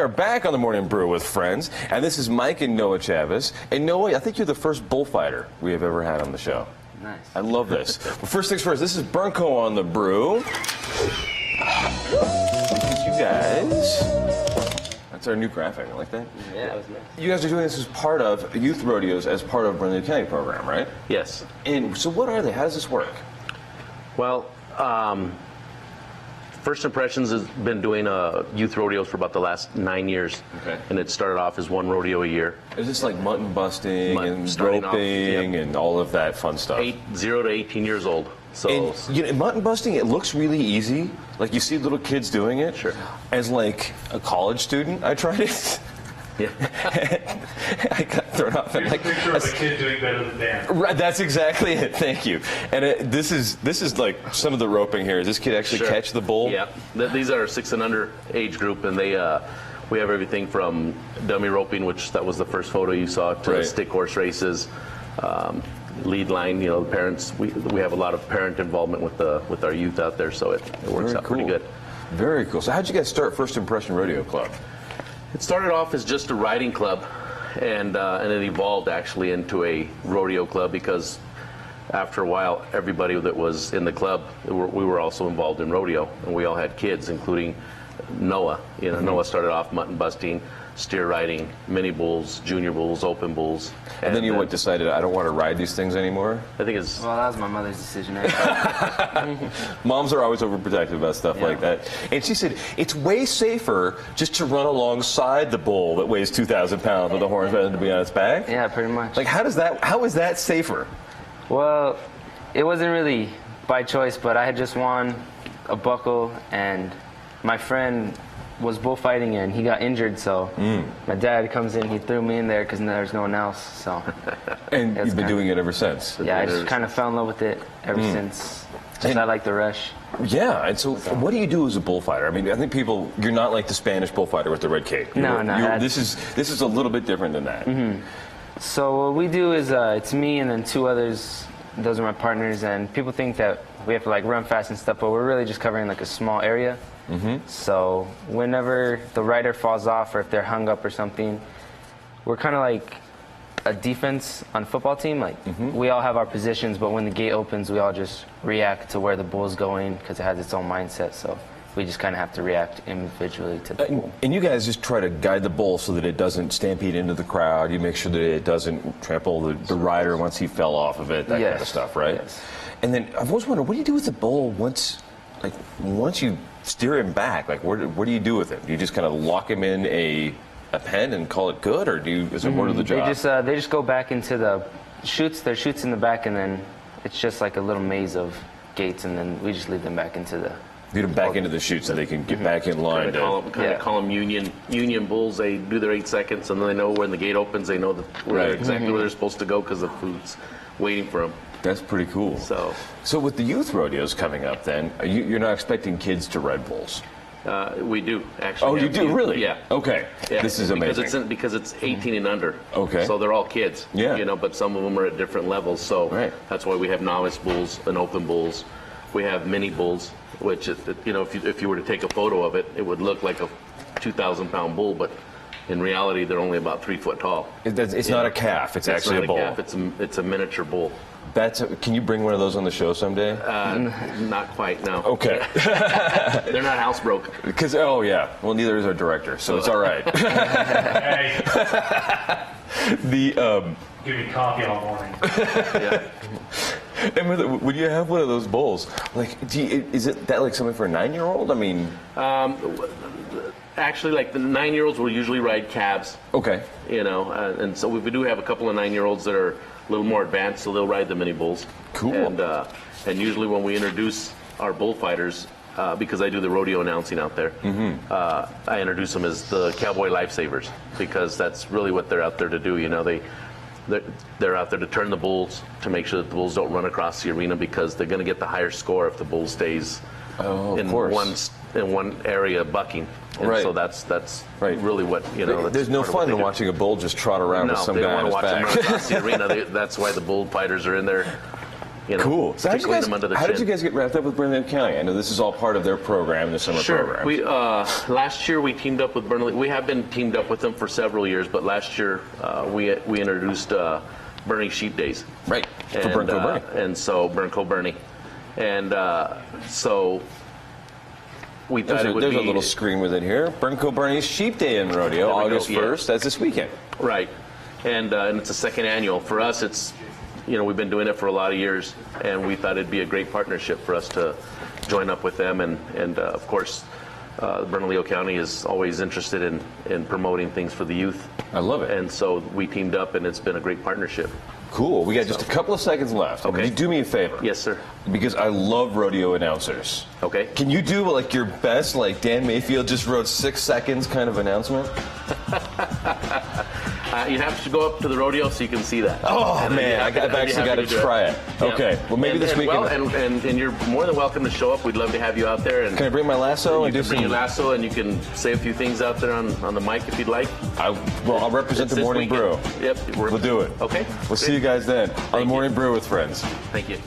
we are back on the Morning Brew with friends, and this is Mike and Noah Chavez. And Noah, I think you're the first bullfighter we have ever had on the show. Nice. I love this. Well, first things first, this is Bernco on the Brew. Thank you guys. That's our new graphic. I like that. Yeah, that was nice. You guys are doing this as part of youth rodeos, as part of Bernco County program, right? Yes. And so what are they? How does this work? Well, First Impressions has been doing youth rodeos for about the last 9 years. Okay. And it started off as one rodeo a year. Is this like mutton busting and starting off, roping yep, and all of that fun stuff? 0 to 18 years old. So And, you know, mutton busting, it looks really easy. Like you see little kids doing it. Sure. As like a college student, I tried it. yeah. I got thrown off. Here's a picture of a kid doing better than Dan. Right, that's exactly it. Thank you. And this is like some of the roping here. Does this kid actually Sure. catch the bull? Yeah. These are 6 and under age group, and they we have everything from dummy roping, which that was the first photo you saw, to Right. stick horse races, lead line. You know, the parents. We have a lot of parent involvement with our youth out there, so it works Very out pretty cool. good. Very cool. So how'd you guys start First Impression Rodeo Club? It started off as just a riding club, and it evolved actually into a rodeo club because after a while, everybody that was in the club, we were also involved in rodeo, and we all had kids, including Noah. You know, Noah started off mutton busting, steer riding, mini bulls, junior bulls, open bulls. And then you decided, I don't want to ride these things anymore? I think it's... Well, that was my mother's decision. Moms are always overprotective about stuff like that. And she said, it's way safer just to run alongside the bull that weighs 2,000 pounds with the horns rather than to be on its back? Yeah, pretty much. Like, how is that safer? Well, it wasn't really by choice, but I had just won a buckle, and my friend was bullfighting and he got injured, so my dad comes in, he threw me in there because there's no one else. So And you've been doing it ever since? yeah, I just kind of fell in love with it ever since. Just I like the rush. Yeah, and so what do you do as a bullfighter? I mean, I think you're not like the Spanish bullfighter with the red cape. This is a little bit different than that. So what we do is it's me and then 2 others. Those are my partners, and people think that we have to like run fast and stuff, but we're really just covering like a small area. So whenever the rider falls off or if they're hung up or something, we're kind of like a defense on a football team. Like we all have our positions, but when the gate opens, we all just react to where the bull's going because it has its own mindset. So we just kind of have to react individually to the bull. And you guys just try to guide the bull so that it doesn't stampede into the crowd. You make sure that it doesn't trample the rider once he fell off of it, that kind of stuff, right? Yes. And then I've always wondered, what do you do with the bull once you steer him back? Like, what do you do with him? Do you just kind of lock him in a pen and call it good, or is there more to the job? They just go back into the chutes. There's chutes in the back, and then it's just like a little maze of gates, and then we just lead them back into the... Lead them back into the chute so they can get back in line. Call them union bulls. They do their 8 seconds, and then they know when the gate opens, they know exactly where they're supposed to go because the food's waiting for them. That's pretty cool. So with the youth rodeos coming up, then you're not expecting kids to ride bulls? We do actually. Oh, you do really? Yeah. Okay. Yeah. This is amazing. Because it's 18 and under. Okay. So they're all kids. Yeah. You know, but some of them are at different levels. So that's why we have novice bulls and open bulls. We have mini bulls, which you know, if you were to take a photo of it, it would look like a 2,000-pound bull, but in reality, they're only about 3 foot tall. It's not a calf. It's actually a bull. Calf. It's a miniature bull. Can you bring one of those on the show someday? Not quite, no. Okay. They're not housebroken. Because well, neither is our director, so it's all right. Hey, give me coffee all morning. Yeah. And when you have one of those bulls, like, is it that like something for a 9-year-old? I mean, actually, like the 9-year-olds will usually ride calves. Okay. You know, and so we do have a couple of 9-year-olds that are a little more advanced, so they'll ride the mini bulls. Cool. And usually when we introduce our bullfighters, because I do the rodeo announcing out there, I introduce them as the cowboy lifesavers because that's really what they're out there to do. You know, they're out there to turn the bulls, to make sure that the bulls don't run across the arena because they're going to get the higher score if the bull stays in one area bucking. And so that's really what, you know. There's no fun in watching a bull just trot around with some guy on his back. No, they don't want to watch them run across the arena. That's why the bullfighters are in there You know, Cool. So tickling them under the how did chin. you guys get wrapped up with Bernalillo County? I know this is all part of their program, the summer Sure. program. We last year we teamed up with Bernalillo. We have been teamed up with them for several years, but last year we introduced Burning Sheep Days. Right. For Bernco Bernie. And so Bernco Bernie, and so we thought it would There's be a little screen with it here. Bernco Bernie's Sheep Day in Rodeo, There we go, August yeah. 1st. That's this weekend. right, and it's a second annual. For us, it's we've been doing it for a lot of years, and we thought it'd be a great partnership for us to join up with them, and of course. Bernalillo County is always interested in promoting things for the youth. I love it. And so we teamed up, and it's been a great partnership. Cool. We got just a couple of seconds left. Okay. Would you do me a favor? Yes, sir. Because I love rodeo announcers. Okay. Can you do like your best, like Dan Mayfield just wrote 6 seconds kind of announcement? You have to go up to the rodeo so you can see that. Oh And then you man, have to- I've and you actually have got to do try it. Yeah. Okay. Well, maybe this weekend. Well, and you're more than welcome to show up. We'd love to have you out there. And Can I bring my lasso you and do can bring some? your lasso, and you can say a few things out there on the mic if you'd like. I'll represent It's the this Morning weekend. Brew. Yep. We'll do it. Okay. We'll see you guys then on the you. Morning Brew with friends. Thank you.